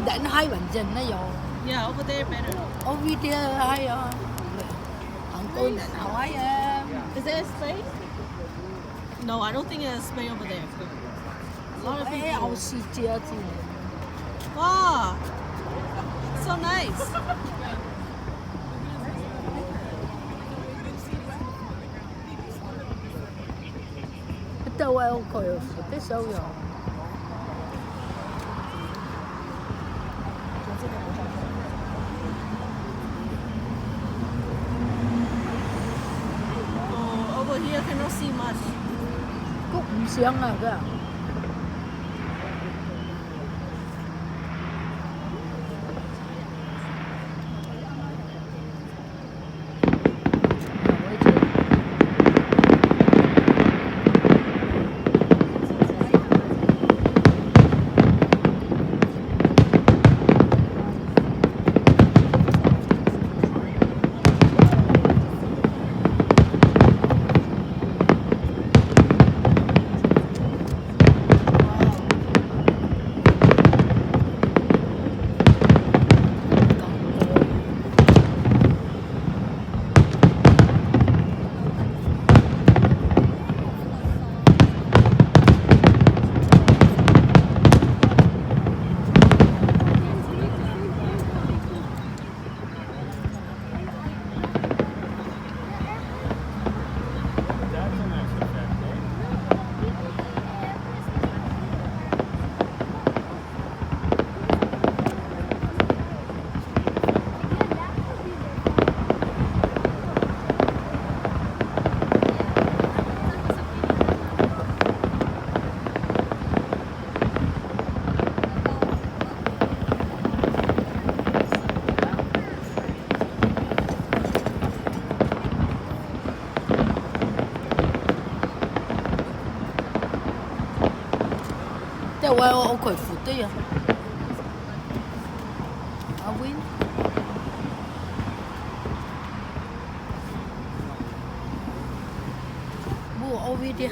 Đến hai bản chân nó rồi. Yeah, over there better. Over there hai ông tôi là nào ấy Is there a space? No, I don't think there's a space over there. A lot of ấy people. ông xì chia thì Wow, so nice. đâu ai coi cái sâu rồi. Oh, over here cannot see much. Cũng không sáng à cơ.我佢負啲啊，阿 Win，冇 OV 啲。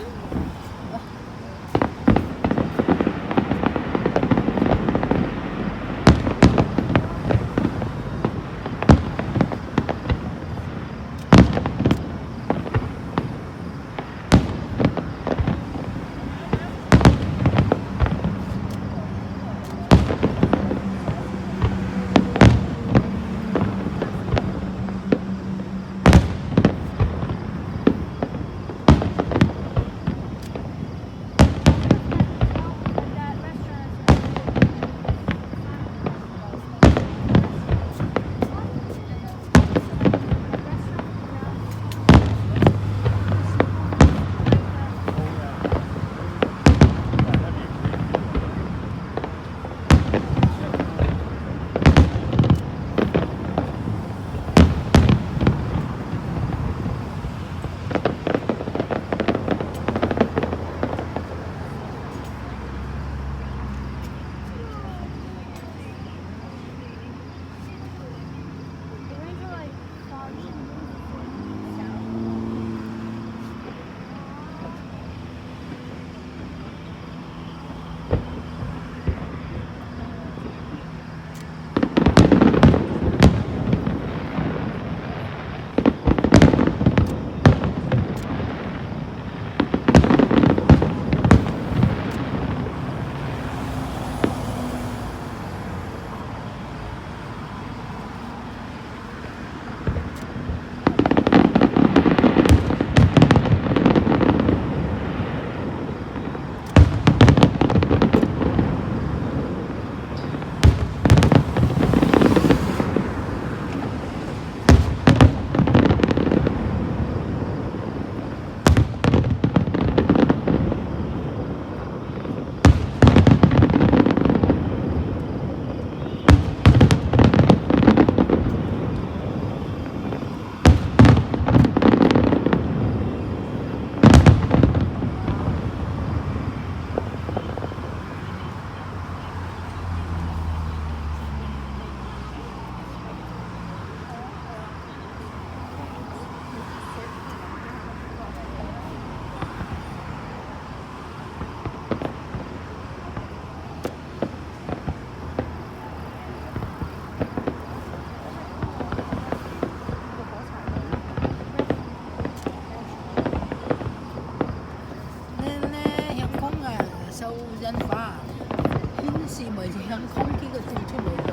香港幾個調出嚟㗎，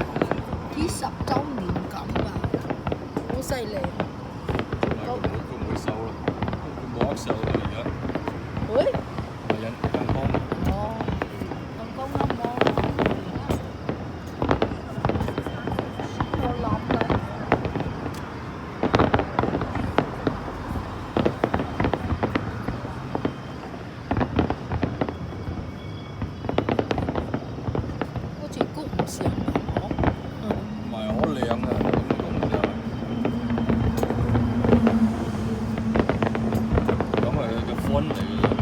幾十週年咁㗎，好犀利。佢唔會收咯，佢冇得收啦而家。會？係人工。哦，人工啱冇。我諗啦。好似谷唔上咁唔係好靚啊！咁係個寬嚟嘅。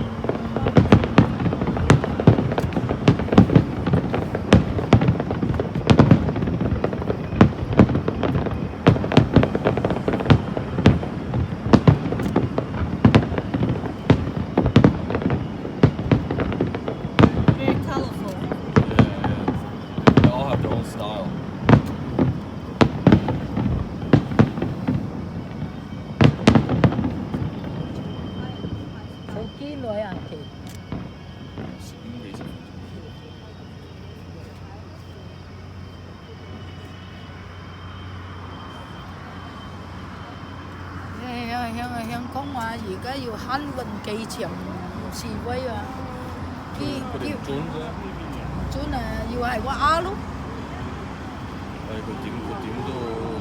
Very colorful. They all have their own style. 手機女人旗。幾十。香港話而家要慳運機場示威啊！佢哋唔準啫。準啊，要係話咯。佢點都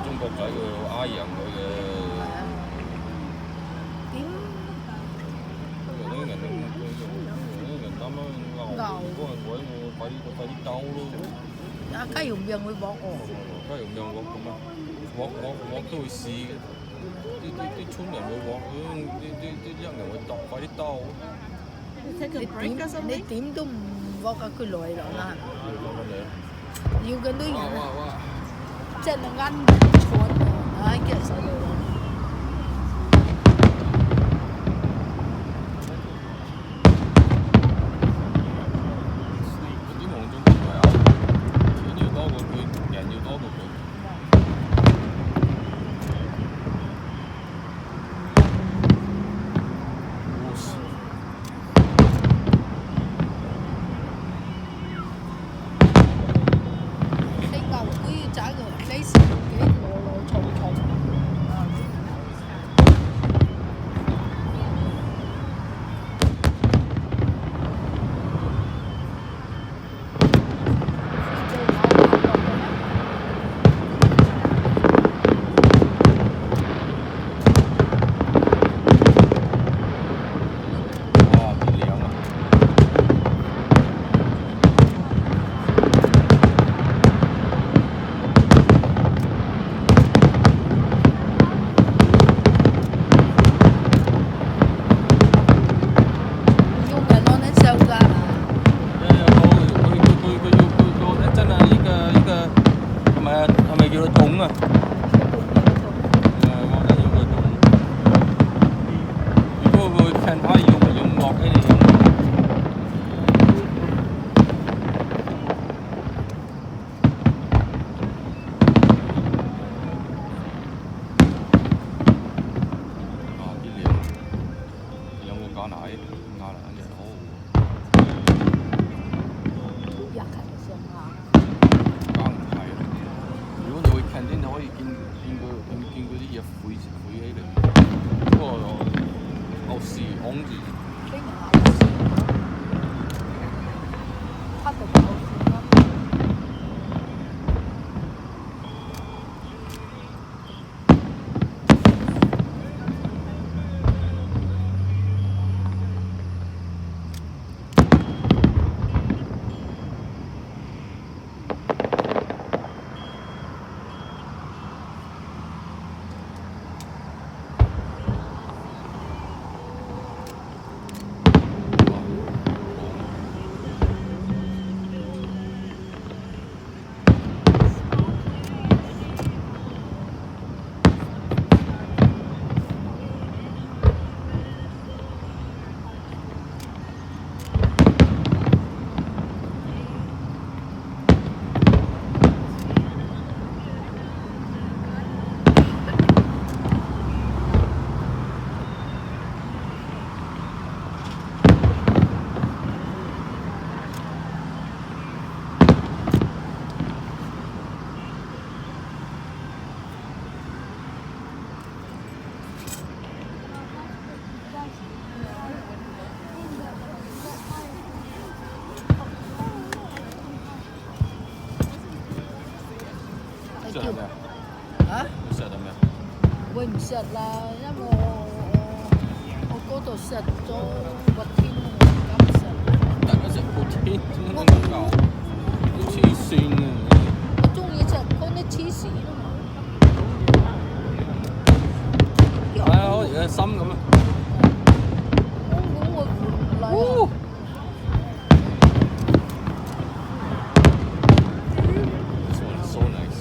中國仔佢嗌贏佢嘅。點？啲人啱啱拗嗰陣位，我快啲兜咯。啊，雞用讓會搏我。雞用讓鑊咁啊！鑊都會試嘅。啲村人會鑊，啲人會鬥，快啲兜。Take a break or 你 something? 點都唔搏啊！佢來啦，要攞乜嘢？要嘅女人啊，哇！真係啱蠢啊！唉，其實啲黃種朋友，錢要多過佢，人要多過佢。食係咩啊？嚇？你食係咩啊？會唔食啦，因為我嗰度食咗個天，我唔敢食。大家食個天點解咁搞？黐線啊！我中意食嗰啲芝士啊嘛。係啊，好似個心咁啊！香港會換嚟啊！This one is so nice.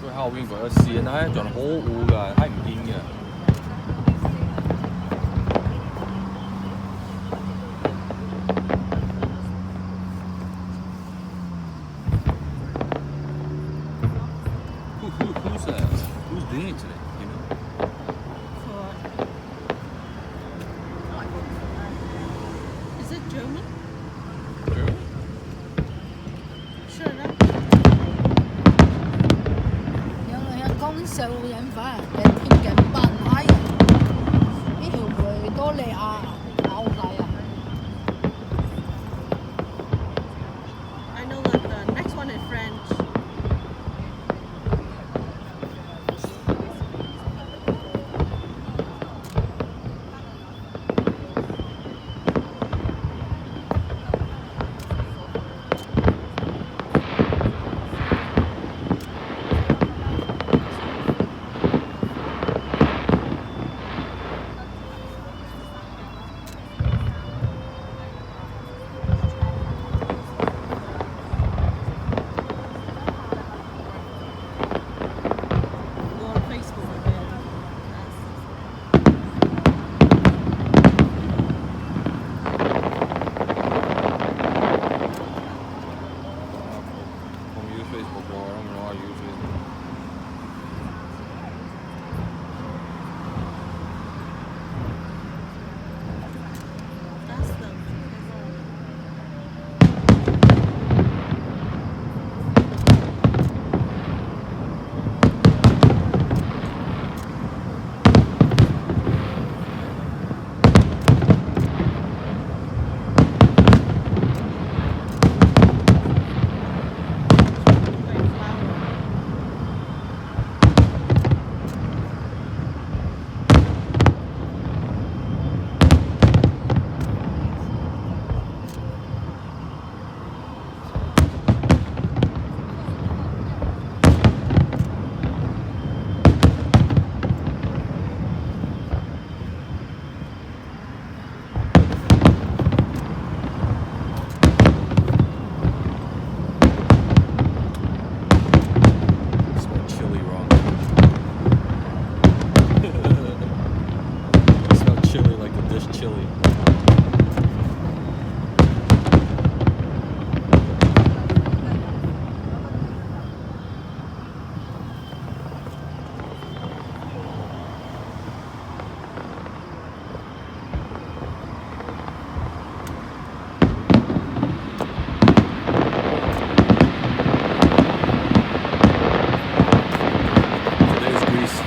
Cái後邊嗰個線咧，仲好烏㗎，睇唔見嘅。Who's doing it today? You know? For is it German? Sure. Sure enough. 有個人講少人反而天嘅扮閪，呢條維多利亞牛奶啊！ I know that the next one is French. Go on Facebook again. Không use Facebook rồi, không know how to use Facebook. That's them. Wait, flower. Smell chili wrong. Smell chili like the dish chili. Today's Greece.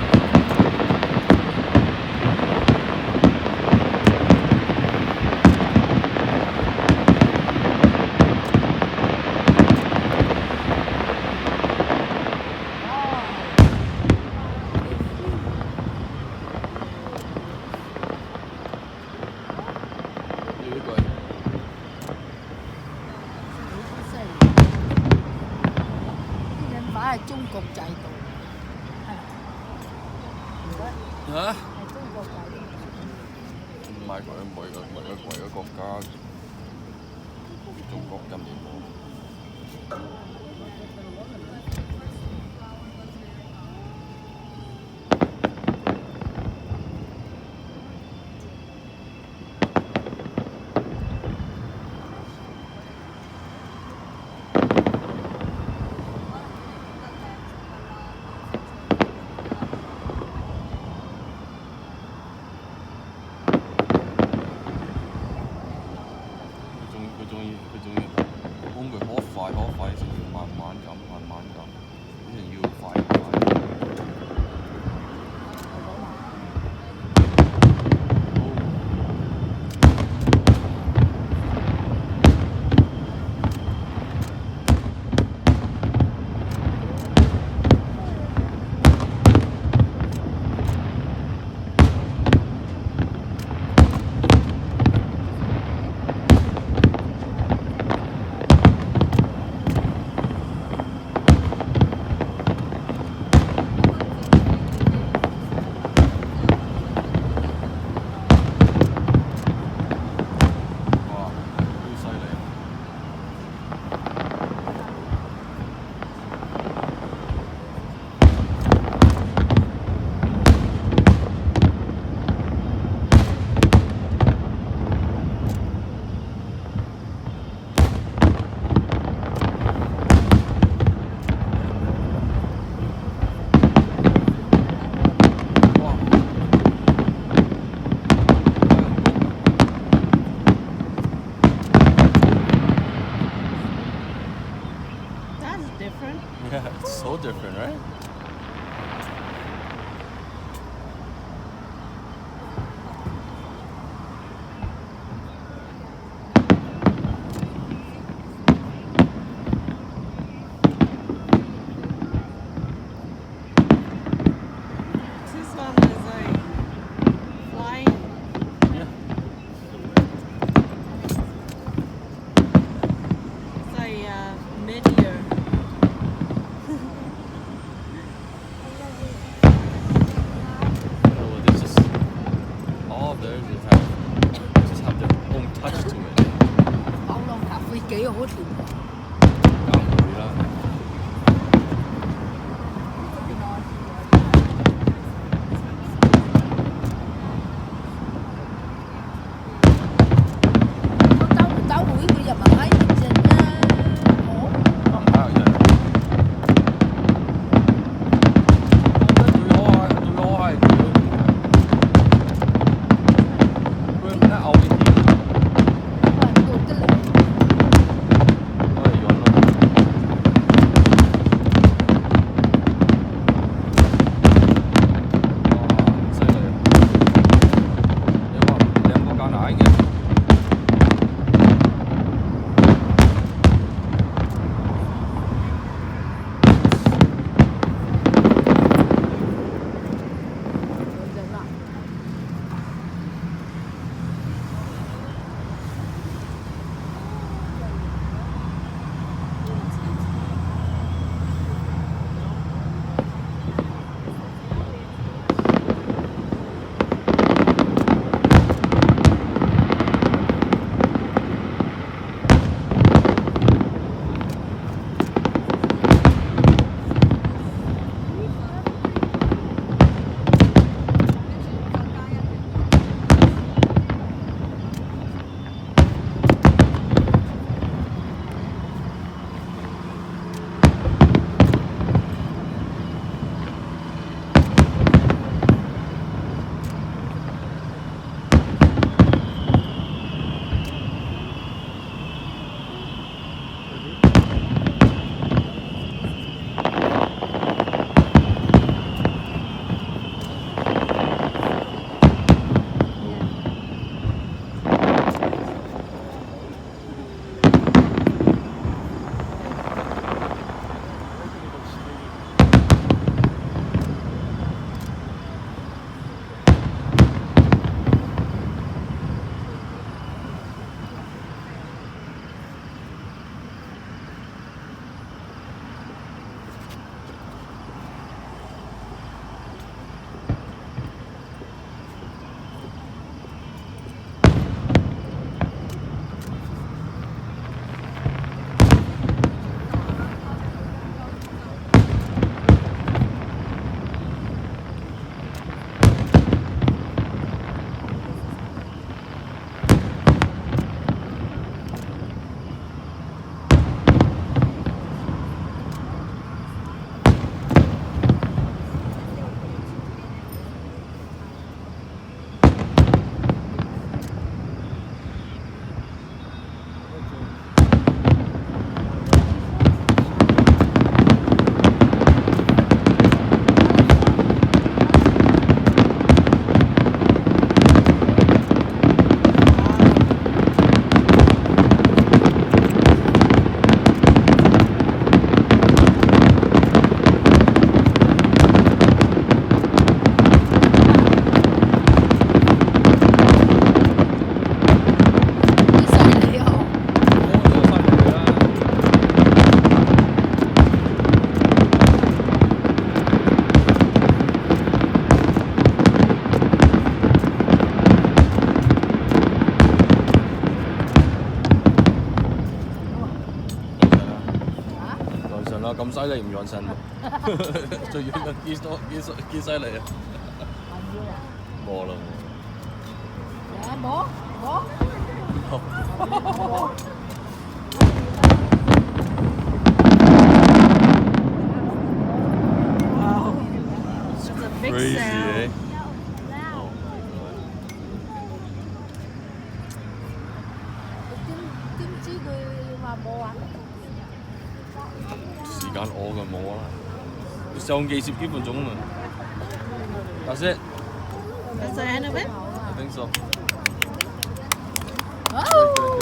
Như vậy. 啲人反係中國制度，係嚇？係中國制度。唔係佢每個國家中國今年冇。different, right? This one is like flying. Yeah. It's like mid-year. Oh, this is all of theirs just have their own touch to it. 跑浪搭飛機好甜喎。梗唔會啦。兜會佢入埋喺陣啦，我唔係人。最好係佢唔係牛嘅甜，話到得嚟。我係養咯。哇，犀利啊！你話兩個夾硬嘅。咁犀利唔養神，最養得幾犀利啊！冇啦冇。Wow. That's a big，crazy sound. 誒！點知佢話冇啊？時間我嘅冇啊！相機攝幾分鐘啊？That's it. That's the end of it. I think so. Oh.